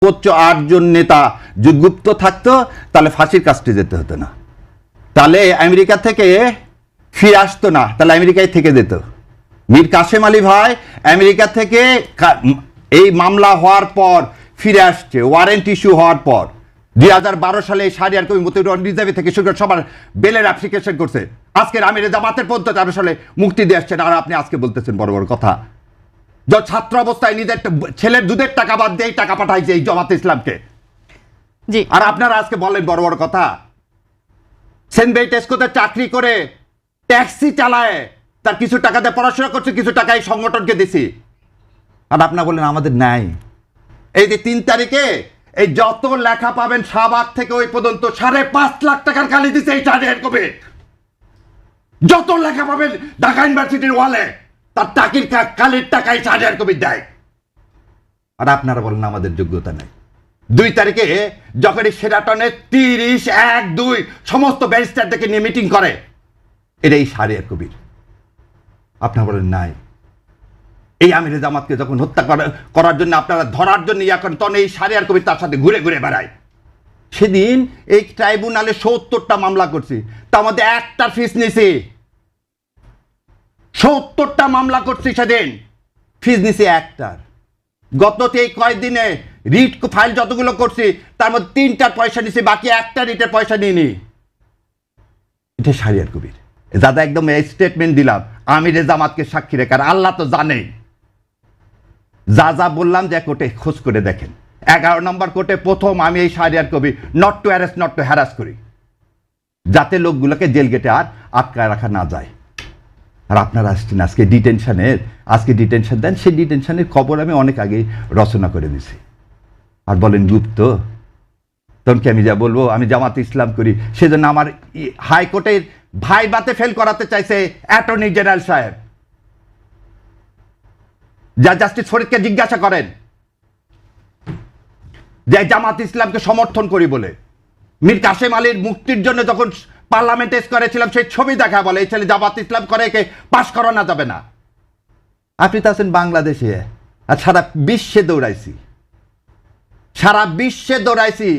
সর্বোচ্চ 8 জন নেতা যুদ্ধগুপ্ত থাকতো, তাহলে ফাঁসির কাস্টে যেতে হতো না, তাহলে আমেরিকা থেকে ফিরে আসতো না, তাহলে আমেরিকায় থেকে যেত। মীর কাসেম আলী ভাই আমেরিকা থেকে এই মামলা হওয়ার পর ফিরে আসছে, ওয়ারেন্ট ইস্যু হওয়ার পর 2012 সালে শাহরিয়ার কবির মতিউর রিজার্ভ থেকে শুরু করে সবার বেলের অ্যাপ্লিকেশন করছে। আজকের আমির জামাতের পর্যন্ত 13 সালে মুক্তি দিয়ে আসছেন, আর আপনি আজকে বলতেছেন বড় বড় কথা। ছাত্র অবস্থায় নিজের ছেলের দুধের টাকা বাদ দিয়ে টাকা পাঠাইছে এই জামাত ইসলামকে, আর আপনারা আজকে বলেন বড় বড় কথা। সেন্ট টেস্কোতে চাকরি করে ট্যাক্সি চালায়, তার কিছু টাকা দিয়ে পড়াশোনা করছে, কিছু টাকা এই সংগঠনকে দিছি, আর আপনারা বলেন আমাদের নাই। এই যে 3 তারিখে এই যত লেখা পাবেন শাহবাগ থেকে ওই পর্যন্ত 5.5 লাখ টাকার কালি দিছে এই শাহরিয়ার কবির। যত লেখা পাবেন ঢাকা ইউনিভার্সিটির ওয়ালে তার টাকির কালির টাকায় শাহরিয়ার কবির দেয়, আর আপনারা বলেন আমাদের যোগ্যতা নাই। 2 তারিখে যখন সেরাটনে 30-1-2 সমস্ত ব্যারিস্টারদেরকে নিয়ে মিটিং করে, এটাই শাহরিয়ার কবির। আপনারা বলেন নাই। এই আমির জামাতকে যখন হত্যা করার জন্য আপনারা ধরার জন্য ইয়া করেন, তখন এই শাহরিয়ার কবির তার সাথে ঘুরে ঘুরে বেড়ায়। সেদিন এই ট্রাইব্যুনালে 70টা মামলা করছি, তার মধ্যে একটার ফিস নিছি। 70টা মামলা করছি, সেদিন ফিস নিছি একটার। গত এই কয়েকদিনে রিট ফাইল যতগুলো করছি তার মধ্যে 3টার পয়সা নিছি, বাকি একটা রিটের পয়সা নিইনি। এটা শাহরিয়ার কবির। দাদা একদম এই স্টেটমেন্ট দিলাম আমির জামাতকে সাক্ষী রেখে, আর আল্লাহ তো জানেই যা যা বললাম, যে কোর্টে খোঁজ করে দেখেন। 11 নম্বর কোর্টে প্রথম আমি এই Shahriar Kabir not to arrest not to harass করি, যাতে লোকগুলোকে জেল গেটে আর আটকায় রাখা না যায়। আর আপনারা আসছেন আজকে ডিটেনশন দেন, সেই ডিটেনশনের খবর আমি অনেক আগেই রচনা করে দিছি, আর বলেন গুপ্ত। তখন কি আমি যা বলবো আমি জামাত ইসলাম করি, সেজন্য আমার হাইকোর্টের ভাইবাতে ফেল করাতে চাইছে অ্যাটর্নি জেনারেল সাহেব। যা জাস্টিস ফরিদকে জিজ্ঞাসা করেন যে জামাত ইসলামকে সমর্থন করি বলে। মীর কাসেম আলীর মুক্তির জন্য যখন পার্লামেন্টে করেছিলাম, সেই ছবি দেখা বলে এই ছেলে জামাত ইসলাম করে, একে পাশ করানো যাবে না। আপনি তো আছেন বাংলাদেশে, আর সারা বিশ্বে দৌড়াইছি,